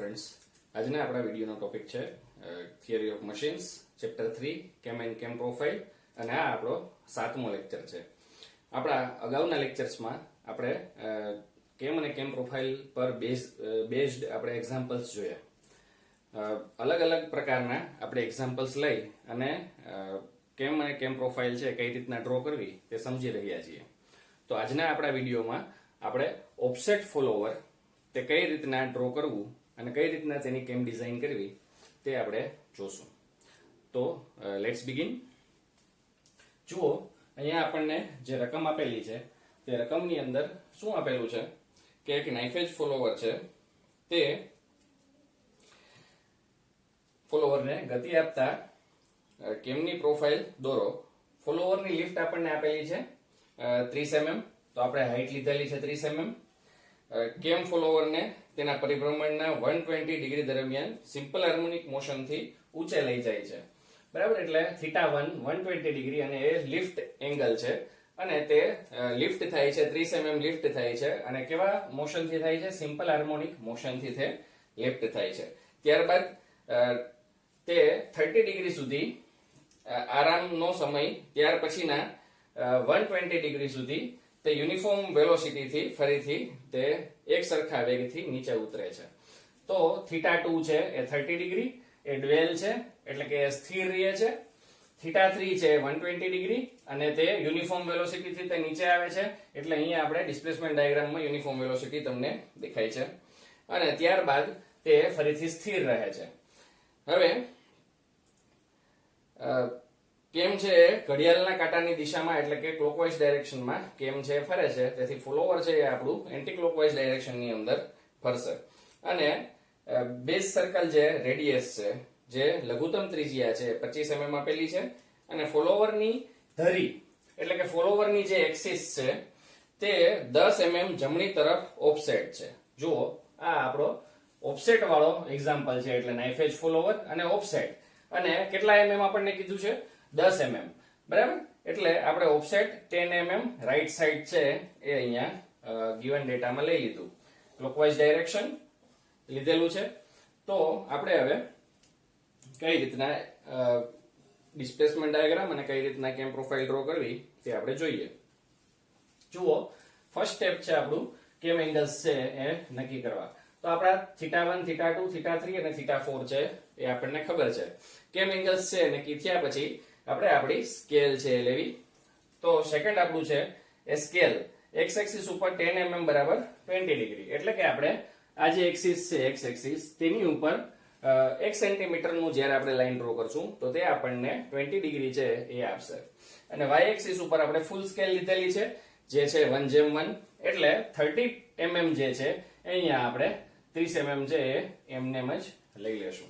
Students, આજના આપણા વિડીયોનો topic છે થિયરી ઓફ મશીન્સ, ચેપ્ટર 3 કેમ એન્ડ કેમ પ્રોફાઇલ, અને આ આપણો 7મો લેક્ચર છે. આપણા અગાઉના લેક્ચર્સમાં આપણે કેમ અને કેમ પ્રોફાઇલ પર બેઝડ આપણે એક્ઝામ્પલ્સ જોયા. અલગ અલગ પ્રકારના આપણે એક્ઝામ્પલ્સ લઈ અને કેમ અને કેમ પ્રોફાઇલ છે કઈ રીતના ડ્રો કરવી તે સમજી રહ્યા છીએ. તો આજના આપણા વિડીયોમાં આપણે ઓફસેટ ફોલોવર તે કઈ રીતના ડ્રો કરવું અને કઈ રીતના તેની કેમ ડિઝાઇન કરવી તે આપણે જોશું. તો લેટ્સ બિગિન. જુઓ, અહીંયા આપણને જે રકમ આપેલી છે તે રકમની અંદર શું આપેલું છે કે એક નાઇફ એજ ફોલોવર છે, તે ફોલોવરને ગતિ આપતા કેમની પ્રોફાઇલ દોરો. ફોલોવરની લિફ્ટ આપણને આપેલી છે 30 mm, તો આપણે હાઈટ લીધેલી છે 30 mm. કેમ ફોલોવરને તેના પરિભ્રમણના 120 ડિગ્રી દરમિયાન સિમ્પલ હાર્મોનિક મોશનથી ઊંચે લઈ જાય છે, બરાબર. એટલે θ1 120 ડિગ્રી અને એ લિફ્ટ એંગલ છે, અને તે લિફ્ટ થાય છે 30 mm લિફ્ટ થાય છે, અને કેવા મોશનથી થાય છે? સિમ્પલ હાર્મોનિક મોશનથી તે લિફ્ટ થાય છે. ત્યારબાદ તે 30 ડિગ્રી સુધી આરામનો સમય, ત્યાર પછીના 120 ડિગ્રી સુધી તે યુનિફોર્મ વેલોસિટીથી ફરીથી તે એક સરખા વેગથી નીચે ઉતરે છે. તો θ2 છે એ 30 ડિગ્રી, એ ડ્વેલ છે એટલે કે સ્થિર રહે છે. θ3 છે 120 ડિગ્રી અને તે યુનિફોર્મ વેલોસિટીથી તે નીચે આવે છે, એટલે અહીંયા આપણે ડિસ્પ્લેસમેન્ટ ડાયાગ્રામમાં યુનિફોર્મ વેલોસિટી તમને દેખાય છે. અને ત્યારબાદ તે ફરીથી સ્થિર રહે છે. હવે કેમ છે ઘડિયાળના કાંટાની દિશામાં એટલે કે ક્લોકવાઇઝ ડાયરેક્શનમાં કેમ છે ફરે છે, તેથી ફોલોવર છે એ આપણું એન્ટી ક્લોકવાઇઝ ડાયરેક્શનની અંદર ફરશે. અને બેઝ સર્કલ જે રેડિયસ છે, જે લઘુત્તમ ત્રિજ્યા છે 25 mm આપેલી છે, અને ફોલોવરની ધરી એટલે કે ફોલોવરની જે એક્સિસ છે તે 10 mm જમણી તરફ ઓફસેટ છે. જુઓ, આ આપણો ઓફસેટ વાળો એક્ઝામ્પલ છે, એટલે નાઇફ એજ ફોલોવર અને ઓફસેટ. અને કેટલા mm આપણને કીધું છે? 10 mm, બરાબર. એટલે આપણે ઓફસેટ 10 mm રાઈટ સાઈડ છે એ અહીંયા ગિવન ડેટામાં લઈ લીધું, ક્લોકવાઇઝ ડાયરેક્શન લીધેલું છે. તો આપણે હવે કઈ રીતના ડિસ્પ્લેસમેન્ટ ડાયાગ્રામ અને કઈ રીતના કેમ પ્રોફાઇલ ડ્રો કરવી તે આપણે જોઈએ. જુઓ, ફર્સ્ટ સ્ટેપ છે આપણું કેમ એંગલ્સ છે એ નક્કી કરવા. તો આપણા θ1, θ2, θ3 અને θ4 છે એ આપણને ખબર છે. કેમ એંગલ્સ છે નક્કી થયા પછી આપણે આપણી સ્કેલ છે એ લેવી. તો સેકન્ડ આપણું છે એ સ્કેલ. એક્સ એક્સિસ ઉપર 10 mm બરાબર 20 ડિગ્રી, એટલે કે આપણે આ જે એક્સિસ છે એક્સ એક્સિસ તેની ઉપર 1 સેન્ટીમીટર નું જ્યારે આપણે લાઈન ડ્રો કરશું તો તે આપણને 20 ડિગ્રી છે એ આપશે. અને વાય એક્સિસ ઉપર આપણે ફૂલ સ્કેલ લીધેલી છે જે છે 1:1, એટલે 30 mm જે છે અહીંયા આપણે 30 mm છે એ એમનેમ જ લઈ લેશું.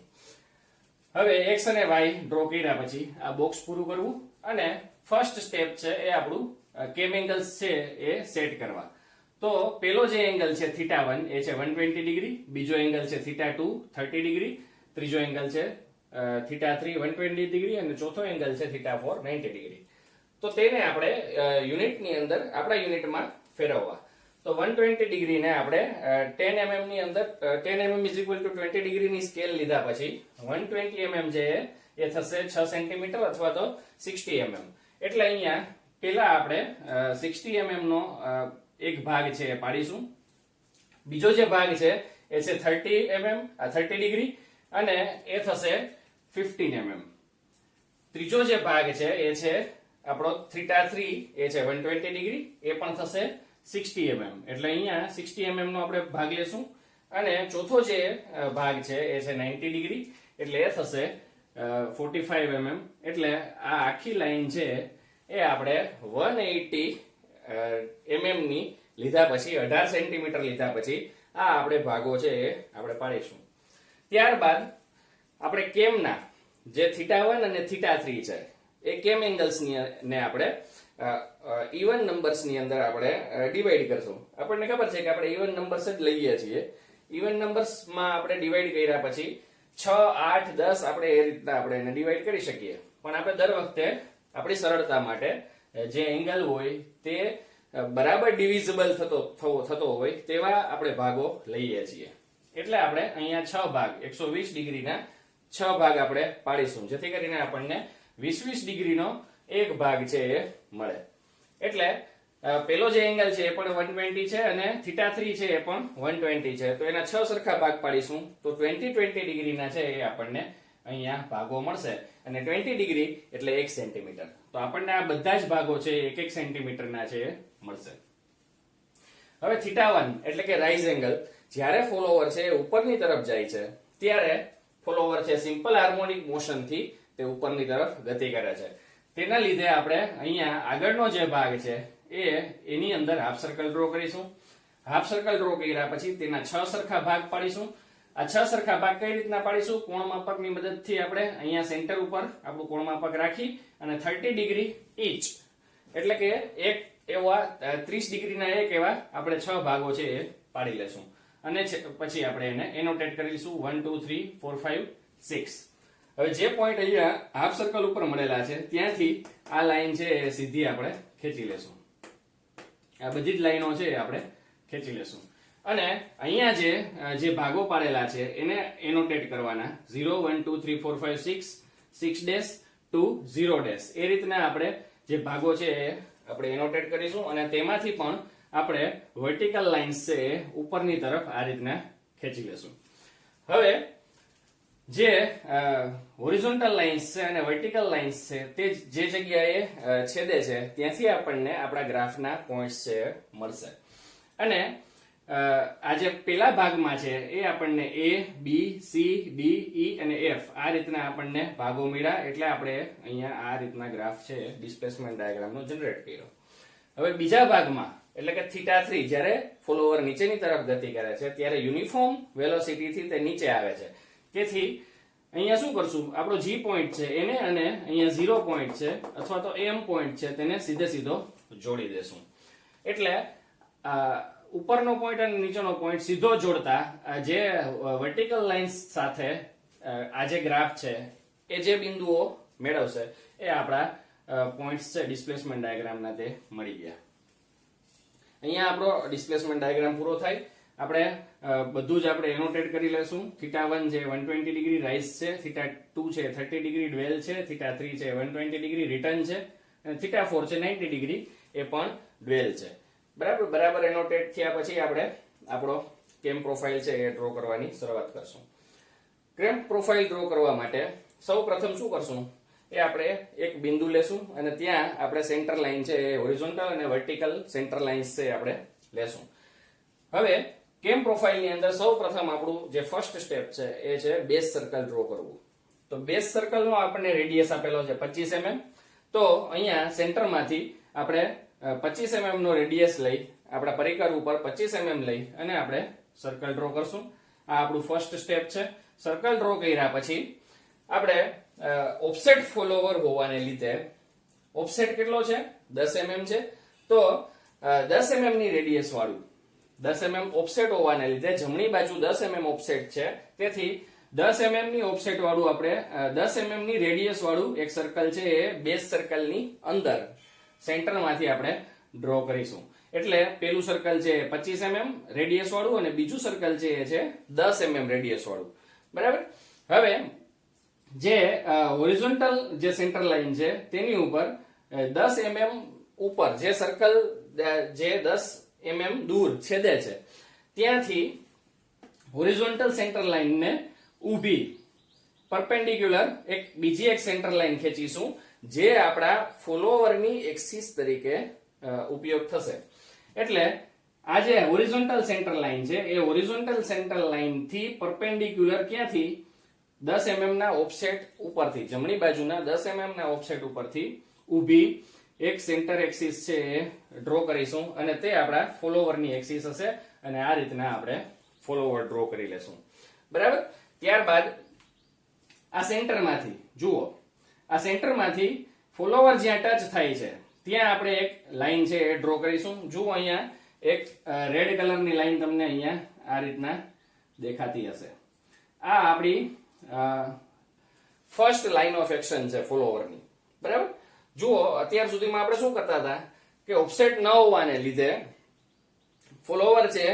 હવે એક્સ અને વાય ડ્રો કર્યા પછી આ બોક્સ પૂરું કરવું, અને ફર્સ્ટ સ્ટેપ છે એ આપણું કેમ એંગલ્સ છે એ સેટ કરવા. તો પેલો જે એંગલ છે θ1 એ છે 120 ડિગ્રી, બીજો એંગલ છે θ2 30 ડિગ્રી, ત્રીજો એંગલ છે θ3 120 ડિગ્રી, અને ચોથો એંગલ છે θ4 90 ડિગ્રી. તો તેને આપણે યુનિટની અંદર આપણા યુનિટમાં ફેરવવા. તો 120 ડિગ્રીને આપણે 10 mm ની અંદર 10 mm = 20 ડિગ્રીની સ્કેલ લીધા પછી 120 mm જે એ થશે 6 સેન્ટીમીટર અથવા તો 60 mm. એટલે અહીંયા પેલા આપણે 60 mm નો એક ભાગ છે એ પાડીશું. બીજો જે ભાગ છે એ છે 30 mm, આ 30 ડિગ્રી, અને એ થશે 15 mm. ત્રીજો જે ભાગ છે એ છે આપણો θ3 એ છે 120 ડિગ્રી, એ પણ થશે 60 mm. એટલે અહીંયા 60 mm નો આપણે ભાગ લેશું. અને ચોથો જે ભાગ છે એ છે 90 ડિગ્રી, એટલે એ થશે 45 mm. એટલે આ આખી લાઈન છે એ આપણે 180 mm ની લીધા પછી 18 સેન્ટીમીટર લીધા પછી આ આપણે ભાગો છે એ આપણે પાડીશું. ત્યારબાદ આપણે કેમના જે θ1 અને θ3 છે એ કેમ એંગલ્સ ને આપણે ઇવન નંબર્સ ની અંદર આપણે ડિવાઈડ કરશું. આપણને ખબર છે કે આપણે ઇવન નંબર્સ જ લઈએ છીએ. ઇવન નંબર્સ માં આપણે ડિવાઈડ કર્યા પછી 6, 8, 10 આપણે એ રીતના આપણે એને ડિવાઈડ કરી શકીએ. પણ આપણે દર વખતે આપણી સરળતા માટે જે એંગલ હોય તે બરાબર ડિવિઝિબલ થતો હોય તેવા આપણે ભાગો લઈએ છીએ. એટલે આપણે અહીંયા 6 ભાગ 120 ડિગ્રીના 6 ભાગ આપણે પાડીશું, જેથી કરીને આપણને 20 ડિગ્રીનો એક ભાગ છે એ મળે. એટલે પેલો જે એંગલ છે એ પણ 120 છે અને θ3 છે એ પણ 120 છે. તો એના 6 સરખા ભાગ પાડીશું તો 20 ડિગ્રીના છે એ આપણને અહીંયા ભાગો મળશે અને 20 ડિગ્રી એટલે 1 સેન્ટીમીટર. તો આપણને આ બધા જ ભાગો છે 1 સેન્ટીમીટરના છે એ મળશે. હવે θ1 એટલે કે રાઇઝ એંગલ, જ્યારે ફોલોવર છે એ ઉપરની તરફ જાય છે ત્યારે ફોલોવર છે સિમ્પલ હાર્મોનિક મોશન થી તે ઉપરની તરફ ગતિ કરે છે. તેના લીધે આપણે અહીંયા આગળનો જે ભાગ છે એની અંદર હાફ સર્કલ ડ્રો કરીશું. હાફ સર્કલ ડ્રો કર્યા પછી તેના 6 સરખા ભાગ પાડીશું. આ 6 સરખા ભાગ કઈ રીતના પાડીશું? કોણ માપકની મદદથી આપણે અહીંયા સેન્ટર ઉપર આપણું કોણ માપક રાખી અને 30 ડિગ્રી ઈચ એટલે કે એક એવા 30 ડિગ્રીના એક એવા આપણે 6 ભાગો છે એ પાડી લેશું અને પછી આપણે એને એનોટેટ કરી લઈશું 1 2 3 4 5 6. હવે જે પોઈન્ટ અહીંયા હાફ સર્કલ ઉપર મળેલા છે ત્યાંથી આ લાઈન છે એ સીધી આપણે ખેંચી લેશું. આ બધી જ લાઈનો છે આપણે ખેંચી લેશું અને અહીંયા જે ભાગો પાડેલા છે એને એનોટેટ કરવાના 0 1 2 3 4 5 6 6 ડેશ 2 0 ડેશ એ રીતના આપણે જે ભાગો છે એ આપણે એનોટેટ કરીશું અને તેમાંથી પણ આપણે વર્ટિકલ લાઇન્સ છે એ ઉપરની તરફ આ રીતના ખેંચી લેશું. હવે જે હોરિઝોન્ટલ લાઇન્સ છે અને વર્ટિકલ લાઇન્સ છે તે જે જગ્યાએ છેદે છે ત્યાંથી આપણને આપણા ગ્રાફના પોઈન્ટ્સ છે મળશે અને આ જે પેલા ભાગમાં છે એ આપણને A B C D E અને F આ રીતના આપણને ભાગો મળ્યા એટલે આપણે અહીંયા આ રીતના ગ્રાફ છે ડિસ્પ્લેસમેન્ટ ડાયાગ્રામનો જનરેટ કર્યો. હવે બીજા ભાગમાં એટલે કે θ3 જ્યારે ફોલોવર નીચેની તરફ ગતિ કરે છે ત્યારે યુનિફોર્મ વેલોસિટી થી તે નીચે આવે છે. તેથી અહીંયા શું કરશું? આપણો G પોઈન્ટ છે એને અને અહીંયા 0 પોઈન્ટ છે અથવા તો M પોઈન્ટ છે તેને સીધો જોડી દેશું. એટલે ઉપરનો પોઈન્ટ અને નીચેનો પોઈન્ટ સીધો જોડતા જે વર્ટિકલ લાઇન્સ સાથે આ જે ગ્રાફ છે એ જે બિંદુઓ મેળવશે એ આપણા પોઈન્ટ્સ છે ડિસ્પ્લેસમેન્ટ ડાયાગ્રામના તે મળી ગયા. અહીંયા આપણો ડિસ્પ્લેસમેન્ટ ડાયાગ્રામ પૂરો થાય. આપણે બધું જ આપણે એનોટેટ કરી લેશું. θ1 છે 120 ડિગ્રી રાઇઝ છે, θ2 છે 30 ડિગ્રી ડ્વેલ છે, θ3 છે 120 ડિગ્રી રિટર્ન છે અને θ4 છે 90 ડિગ્રી એ પણ ડ્વેલ છે. બરાબર એનોટેટ થયા પછી આપણે આપણો કેમ પ્રોફાઇલ છે એ ડ્રો કરવાની શરૂઆત કરશું. કેમ પ્રોફાઇલ ડ્રો કરવા માટે સૌ પ્રથમ શું કરશું? એ આપણે એક બિંદુ લેશું અને ત્યાં આપણે સેન્ટર લાઈન છે એ હોરિઝોન્ટલ અને વર્ટિકલ સેન્ટર લાઇન્સ છે આપણે લેશું. હવે કેમ પ્રોફાઇલની અંદર સૌ પ્રથમ આપણું જે ફર્સ્ટ સ્ટેપ છે એ છે બેઝ સર્કલ ડ્રો કરવું. તો બેઝ સર્કલનો આપણને રેડિયસ આપેલો છે 25 mm. તો અહીંયા સેન્ટરમાંથી આપણે 25 mm નો રેડિયસ લઈ આપણા પરિકર ઉપર 25 mm લઈ અને આપણે સર્કલ ડ્રો કરશું. આ આપણું ફર્સ્ટ સ્ટેપ છે. સર્કલ ડ્રો કર્યા પછી આપણે ઓફસેટ ફોલોવર હોવાને લીધે ઓફસેટ કેટલો છે? 10 mm છે. તો 10 mm ની રેડિયસ વાળું 10 mm ઓફસેટ હોવાને લીધે જમણી બાજુ 10 mm ઓફસેટ છે. તેથી 10 mm ની ઓફસેટ વાળું આપણે 10 mm ની રેડિયસ વાળું એક સર્કલ છે એ બેઝ સર્કલની અંદર સેન્ટરમાંથી આપણે ડ્રો કરીશું. એટલે પેલું સર્કલ છે 25 mm રેડિયસ વાળું અને બીજું સર્કલ છે એ છે 10 mm રેડિયસ વાળું. બરાબર. હવે જે હોરિઝોન્ટલ જે સેન્ટર લાઈન છે તેની ઉપર 10 mm ઉપર જે સર્કલ જે 10 mm દૂર છેદે છે ત્યાંથી હોરિઝોન્ટલ સેન્ટર લાઈનને ઊભી પરપેન્ડિક્યુલર બીજી એક સેન્ટર લાઈન ખેંચીશું જે આપણા ફોલોવરની એક્સિસ તરીકે ઉપયોગ થશે. એટલે આ જે હોરિઝોન્ટલ સેન્ટર લાઈન છે એ હોરિઝોન્ટલ સેન્ટર લાઈન થી પરપેન્ડિક્યુલર ક્યાંથી 10 mm ના ઓફસેટ ઉપરથી જમણી બાજુના 10 mm ના ઓફસેટ ઉપરથી ઊભી એક સેન્ટર એક્સિસ છે એ ડ્રો કરીશું અને તે આપણા ફોલોવરની એક્સિસ હશે અને આ રીતના આપણે ફોલોવર ડ્રો કરી લેશું. બરાબર. ત્યારબાદ આ સેન્ટરમાંથી જુઓ, આ સેન્ટરમાંથી ફોલોવર જ્યાં ટચ થાય છે ત્યાં આપણે એક લાઈન છે એ ડ્રો કરીશું. જુઓ અહીંયા એક રેડ કલરની લાઈન તમને અહીંયા આ રીતના દેખાતી હશે. આ આપણી ફર્સ્ટ લાઈન ઓફ એક્શન છે ફોલોવરની. બરાબર. જુઓ અત્યાર સુધીમાં આપણે શું કરતા હતા કે ઓફસેટ ન હોવાને લીધે ફોલોવર છે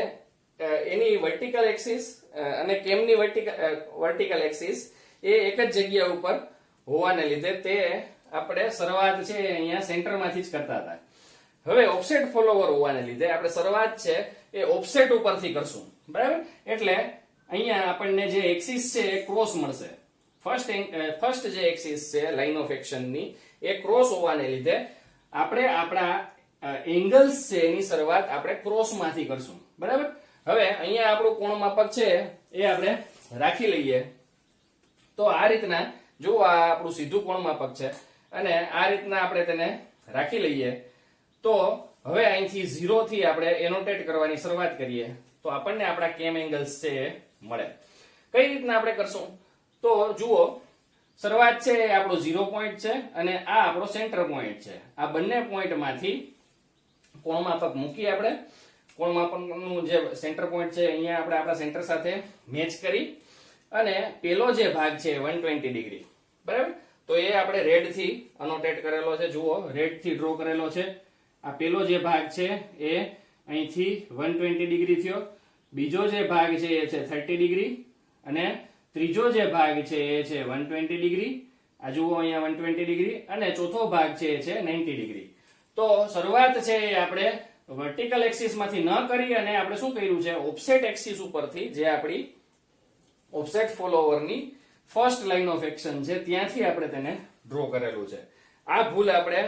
એની વર્ટિકલ એક્સિસ અને કેમની વર્ટિકલ એક્સિસ એ એક જ જગ્યા ઉપર હોવાને લીધે તે આપણે શરૂઆત છે અહીંયા સેન્ટરમાંથી જ કરતા હતા. હવે ઓફસેટ ફોલોવર હોવાને લીધે આપણે શરૂઆત છે એ ઓફસેટ ઉપરથી કરશું, બરાબર. એટલે અહીંયા આપણને જે એક્સિસ છે એ ક્રોસ મળશે. ફર્સ્ટ જે એક્સિસ છે લાઇન ઓફ એક્શનની એ ક્રોસ હોવાને લીધે આપણે આપણા એંગલ્સ છે એની શરૂઆત આપણે ક્રોસમાંથી કરશું, બરાબર. હવે અહીંયા આપણું કોણ માપક છે એ આપણે રાખી લઈએ. તો આ રીતના જો આ આપણું સીધું કોણ માપક છે અને આ રીતના આપણે તેને રાખી લઈએ. તો હવે અહીંથી 0 થી આપણે એનોટેટ કરવાની શરૂઆત કરીએ તો આપણને આપણા કેમ એંગલ્સ છે એ મળે. કઈ રીતના આપણે કરશું? તો જુઓ, શરૂઆત છે એ આપણો 0 પોઈન્ટ છે અને આ આપણો સેન્ટર પોઈન્ટ છે. આ બંને પોઈન્ટમાંથી કોણ માપક મૂકી આપણે કોણ માપકનું જે સેન્ટર પોઈન્ટ છે અહીંયા આપણે આપણા સેન્ટર સાથે મેચ કરી અને પેલો જે ભાગ છે 120 ડિગ્રી, બરાબર. તો એ આપણે રેડ થી અનોટેટ કરેલો છે. જુઓ, રેડ થી ડ્રો કરેલો છે. આ પેલો જે ભાગ છે એ અહીંથી 120 ડિગ્રી થયો. બીજો જે ભાગ છે એ છે 30 ડિગ્રી અને ત્રીજો જે ભાગ છે એ છે 120 ડિગ્રી. આ જુઓ અહીંયા 120 ડિગ્રી અને ચોથો ભાગ છે એ છે 90 ડિગ્રી. તો શરૂઆત છે એ આપણે વર્ટિકલ એક્સિસ માંથી ન કરી અને આપણે શું કર્યું છે, ઓફસેટ એક્સિસ ઉપરથી જે આપણી ઓફસેટ ફોલોવરની ફર્સ્ટ લાઇન ઓફ એક્શન છે ત્યાંથી આપણે તેને ડ્રો કરેલું છે. આ ભૂલ આપણે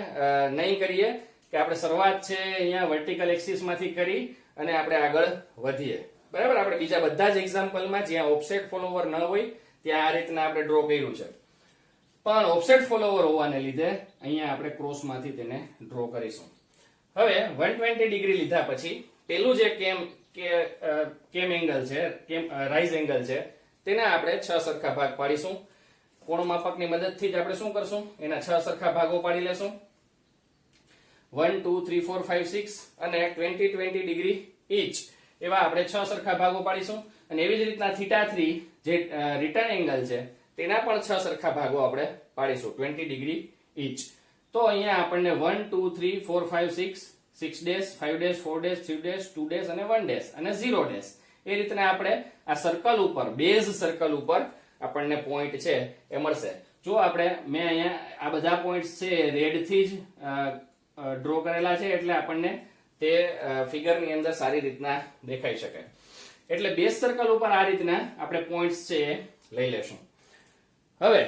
નહીં કરીએ કે આપણે શરૂઆત છે અહીંયા વર્ટિકલ એક્સિસ માંથી કરી અને આપણે આગળ વધીએ, બરાબર. આપણે બીજા બધા જ એક્ઝામ્પલમાં જ્યાં ઓફસેટ ફોલોવર ન હોય ત્યાં આ રીતના આપણે ડ્રો કર્યું છે, પણ ઓફસેટ ફોલોવર હોવાને લીધે અહીંયા આપણે ક્રોસમાંથી તેને ડ્રો કરીશું. હવે 120 ડિગ્રી લીધા પછી પેલું જે કેમ એંગલ છે, કેમ રાઇઝ એંગલ છે, તેના આપણે 6 સરખા ભાગ પાડીશું. કોણ માપકની મદદથી જ આપણે શું કરશું, એના 6 સરખા ભાગો પાડી લેશું. 1 2 3 4 5 6 અને 20 ડિગ્રી ઈચ એવા આપણે 6 સરખા ભાગો પાડીશું. અને એવી જ રીતના θ3 જે રિટર્ન એંગલ છે તેના પણ 6 સરખા ભાગો આપણે પાડીશું 20 ડિગ્રી ઈચ. તો અહીંયા આપણને 1 2 3 4 5 6 6 dash 5 dash 4 dash 3 dash 2 dash અને 1 ડેશ અને 0 ડેશ એ રીતના આપણે આ સર્કલ ઉપર, બેઝ સર્કલ ઉપર આપણને પોઈન્ટ છે એ મળશે. જો આપણે મેં અહીંયા આ બધા પોઈન્ટ્સ છે રેડ થી જ ડ્રો કરેલા છે એટલે આપણને તે ફિગરની અંદર સારી રીતના દેખાઈ શકે. એટલે બેઝ સર્કલ ઉપર આ રીતના આપણે પોઈન્ટ્સ છે એ લઈ લેશું. હવે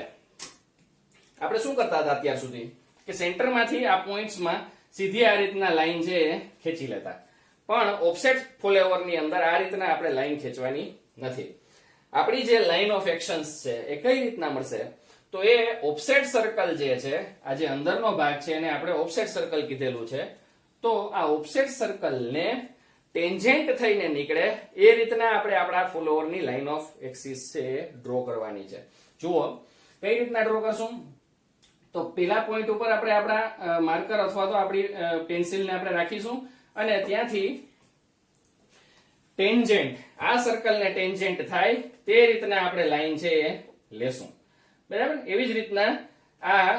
આપણે શું કરતા હતા અત્યાર સુધી કે સેન્ટરમાંથી આ પોઈન્ટ્સમાં સીધી આ રીતના લાઈન છે એ ખેંચી લેતા, પણ ઓફસેટ ફોલોવરની અંદર આ રીતના આપણે લાઈન ખેંચવાની નથી. આપણી જે લાઈન ઓફ એક્શન્સ છે એ કઈ રીતના મળશે, તો એ ઓફસેટ સર્કલ જે છે, આ જે અંદરનો ભાગ છે એને આપણે ઓફસેટ સર્કલ કીધેલું છે. તો આ ઓફસેટ સર્કલને ટેન્જેન્ટ થઈને નીકળે એ રીતના આપણે આપણા ફોલોવરની લાઈન ઓફ એક્સિસ છે એ ડ્રો કરવાની છે. જુઓ કઈ રીતના ડ્રો કરશું. તો પેલા પોઈન્ટ ઉપર આપણે આપણા માર્કર અથવા તો આપણી પેન્સિલને આપણે રાખીશું અને ત્યાંથી ટેન્જેન્ટ, આ સર્કલને ટેન્જેન્ટ થાય તે રીતના આપણે લાઈન છે એ લેશું, બરાબર. એવી જ રીતના આ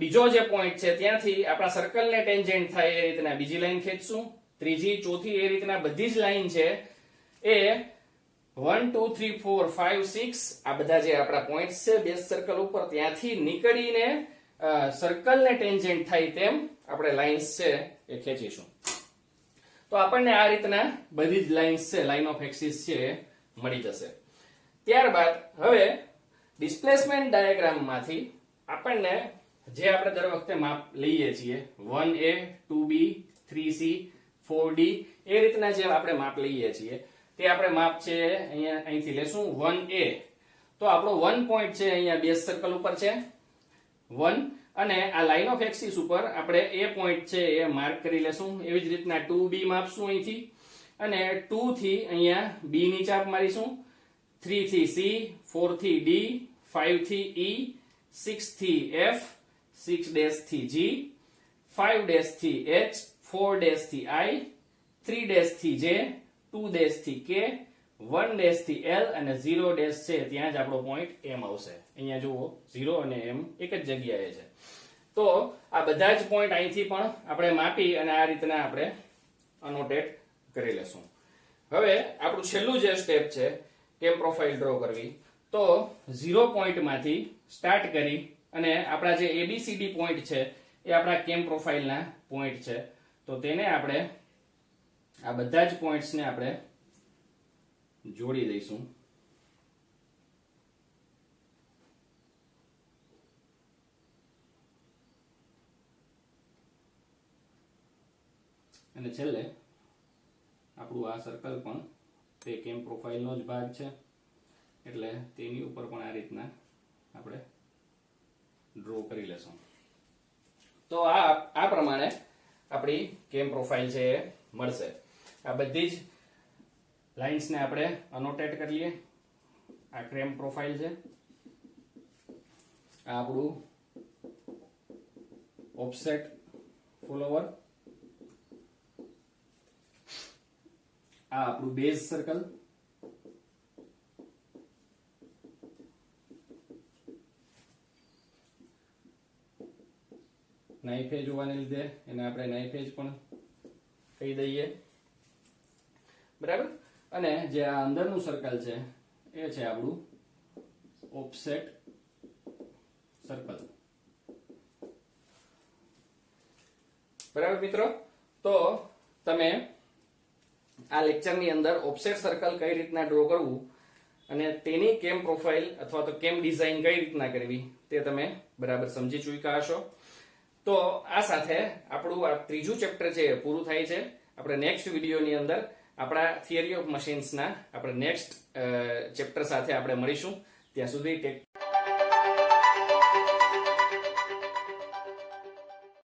બીજો જે પોઈન્ટ છે ત્યાંથી આપણા સર્કલને ટેન્જેન્ટ થાય એ રીતના બીજી લાઈન ખેંચશું, ત્રીજી, ચોથી, એ રીતના બધી જ લાઈન છે એ 1 2 3 4 5 6 આ બધા જે આપણા પોઈન્ટ્સ છે બેઝ સર્કલ ઉપર ત્યાંથી નીકળીને સર્કલને ટેન્જેન્ટ થાય તેમ આપણે લાઈન્સ છે એ ખેંચીશું. તો આપણને આ રીતના બધી જ લાઈન્સ છે, લાઈન ઓફ એક્સિસ છે એ મળી જશે. ત્યારબાદ હવે ડિસ્પ્લેસમેન્ટ ડાયાગ્રામમાંથી આપણને જે આપણે દર વખતે માપ લઈએ છીએ 1a 2b 3c 4d એ રીતના જે આપણે માપ લઈએ છીએ તે આપણે માપ છે અહીંયા અહીંથી લેશું 1a. તો આપણો 1 પોઈન્ટ છે અહીંયા બેઝ સર્કલ ઉપર છે 1 અને આ લાઈન ઓફ એક્સિસ ઉપર આપણે એ પોઈન્ટ છે એ માર્ક કરી લેશું. એવી જ રીતના 2b માપશું અહીંથી અને 2 થી અહીંયા b ની ચાપ મારીશું, 3 થી c, 4 થી d, 5 થી e, 6 થી f, 6 ડેશ થી g, 5 ડેશ થી h, 4 ડેશ થી i, 3 ડેશ થી j, 2 ડેશ થી k, 1 ડેશ થી l અને 0 ડેશ છે ત્યાં જ આપણો પોઈન્ટ m આવશે. અહીંયા જુઓ 0 અને m એક જ જગ્યાએ છે. તો આ બધા જ પોઈન્ટ અહીંથી પણ આપણે માપી અને આ રીતના આપણે અનોટેટ કરી લેશું. હવે આપણું છેલ્લું જે સ્ટેપ છે કેમ પ્રોફાઇલ ડ્રો કરવી, તો 0 પોઈન્ટમાંથી સ્ટાર્ટ કરી અને આપણા જે ABCD પોઈન્ટ છે એ આપણા કેમ પ્રોફાઇલના પોઈન્ટ છે. તો તેને આપણે આ બધા જ પોઈન્ટ્સને આપણે જોડી દઈશું. અને છેલ્લે આપણું આ સર્કલ પણ તે કેમ પ્રોફાઇલનો જ ભાગ છે, એટલે તેની ઉપર પણ આ રીતના આપણે ડ્રો કરી લેશું. તો આ પ્રમાણે આપણી કેમ પ્રોફાઇલ છે એ મળશે. આ બધી જ લાઇન્સને આપણે અનોટેટ કરી લઈએ. આ કેમ પ્રોફાઇલ છે, આ આપણું ઓફસેટ ફોલોવર, આ આપણું બેઝ સર્કલ, નાઇફ એજ હોવાને લીધે એને આપણે નાઇફ એજ પણ કહી દઈએ, બરાબર. અને જે આ અંદરનું સર્કલ છે એ છે આપણું ઓફસેટ સર્કલ, બરાબર મિત્રો. તો તમે આ લેક્ચરની અંદર ઓફસેટ સર્કલ કઈ રીતના ડ્રો કરવું અને તેની કેમ પ્રોફાઇલ અથવા તો કેમ ડિઝાઇન કઈ રીતના કરવી તે તમે બરાબર સમજી ચૂક્યા હશો. તો આ સાથે આપણું આ ત્રીજું ચેપ્ટર છે એ પૂરું થાય છે. આપણે નેક્સ્ટ વિડીયોની અંદર આપણા થિયરી ઓફ મશીન્સના આપણે નેક્સ્ટ ચેપ્ટર સાથે આપણે મળીશું. ત્યાં સુધી